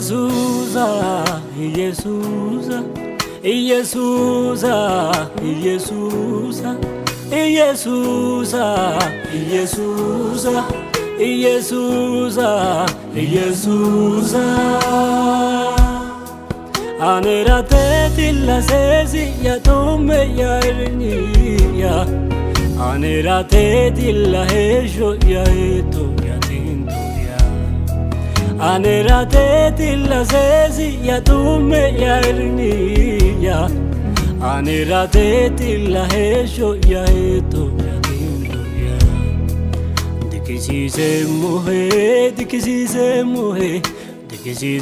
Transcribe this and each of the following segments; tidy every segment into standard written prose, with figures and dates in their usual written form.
Yesusa, Yesusa, Yesusa, Yesusa, Yesusa, Yesusa, Yesusa, Yesusa. Anera te tilla sesi ya tumme ya irniya. Anera te tilla hesho ya eto ya tinto ya. Anera te tilla sesi ya tumme ya irniya. Anera te tilla hesho ya eto ya tinto ya. Dikisi se muhe, dikisi se muhe. Dikisi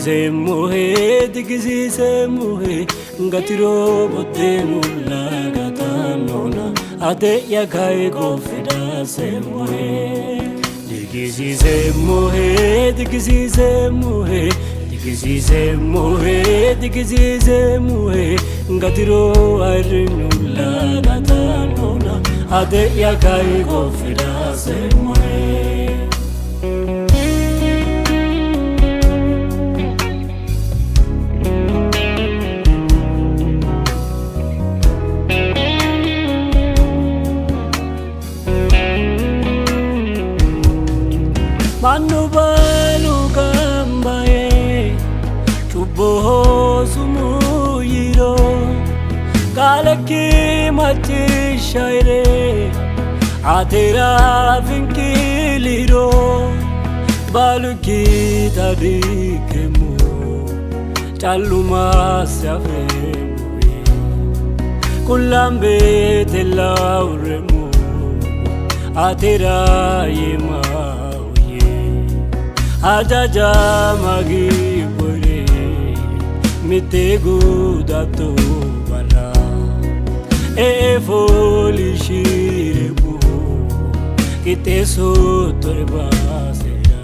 se muhe, ngatiro botenu la gatanona, ate ya kai gofida se muhe. Dikisi se muhe, dikisi se muhe, dikisi se muhe, dikisi se muhe, ngatiro arinu la gatanona, ate ya kai gofida se muhe. Manu balu kambaye, chubo sumuyiro, kalaki machi shaire, atera vinkiliro, balu kita dikemu, chaluma safemu, kulambe telauremu, atera yema. Ajaja magi pore mitegu dato bala foli shirebu kite so torbasera.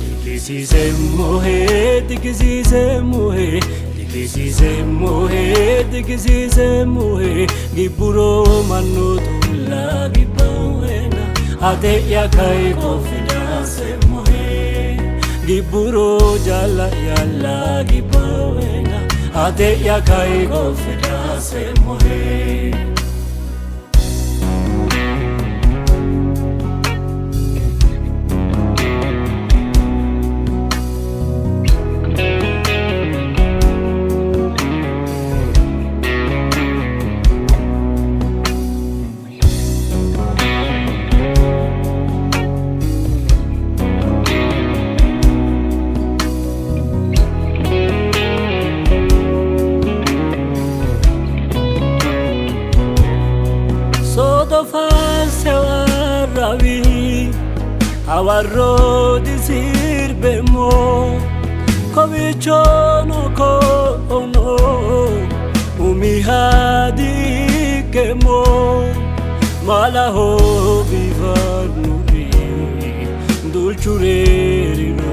Dikisi se mohe, dikisi se mohe, dikisi se mohe, dikisi se mohe, giburo manu tulla gibawena ate ya kai kofida se mohe. Giburo jala yalla gibawena ate ya kai gofida se mohe. Awarro disir bemo, kovichono kono, umihadi kemo, malaho bivanuri, dulchureri no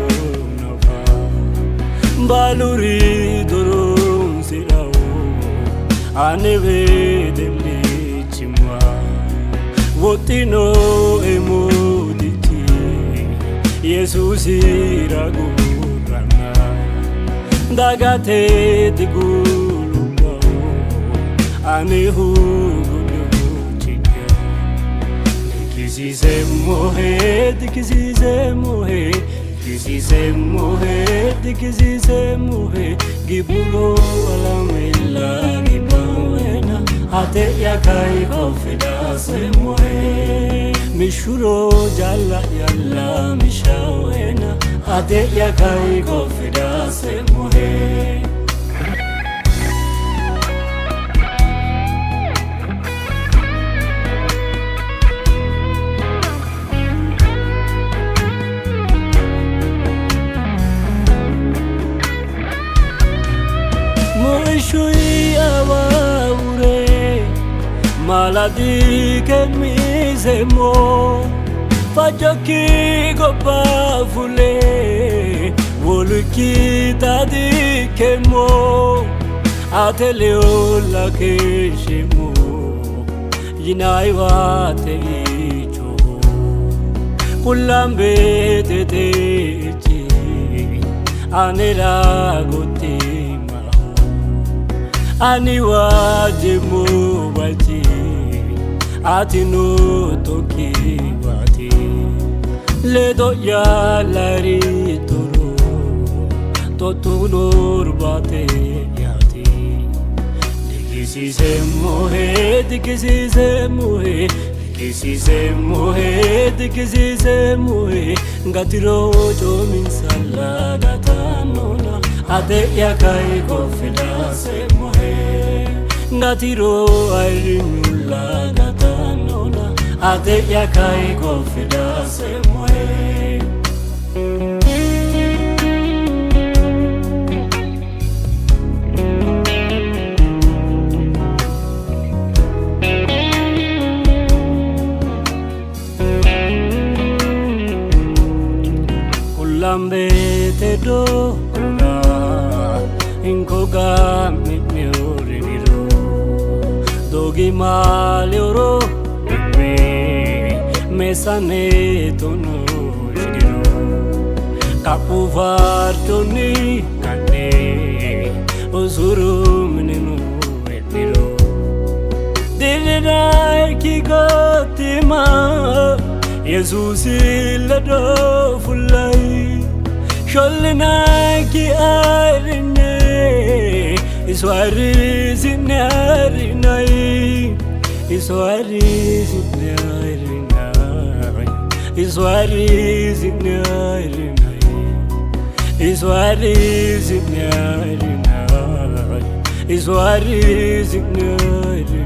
nava, baluri doron sirao, aneve delichima, votino emo. Jesus iragurana dagate digulubo anehu guluchika. Dikisi se mohe, dikisi se mohe, dikisi se mohe, dikisi se mohe, giburo alamela gibawena ate ya kai kofida se mohe. Mishuro jala yalla mishawena ate ya kai kofida se mohe. Moishui awaure maladi ke mizemo fajoki goba fule woluki tadi kemo ateleo la keshemo yinaiwa te icho kulambe te anera gotima ani wajimu waji atinu toki wati ledo ya lari turu totunur bate yati dikisi se mohe dikisi se mohe kisi se mohe dikisi se mohe gatiro jo min sala gatanona ade ya kai kofida se mohe gatiro ainulla gatanona ade ya kai kofida se mohe Lambe te do na inkoga mi ore niro dogi malioro me sane tono shiro kapu vartoni kane osuru menenu etiro dilina ki gotima Jesus ilado fulai sholna ki arne iswari zinari nai iswari zinari nai iswari zinari nai iswari zinari nai iswari zinari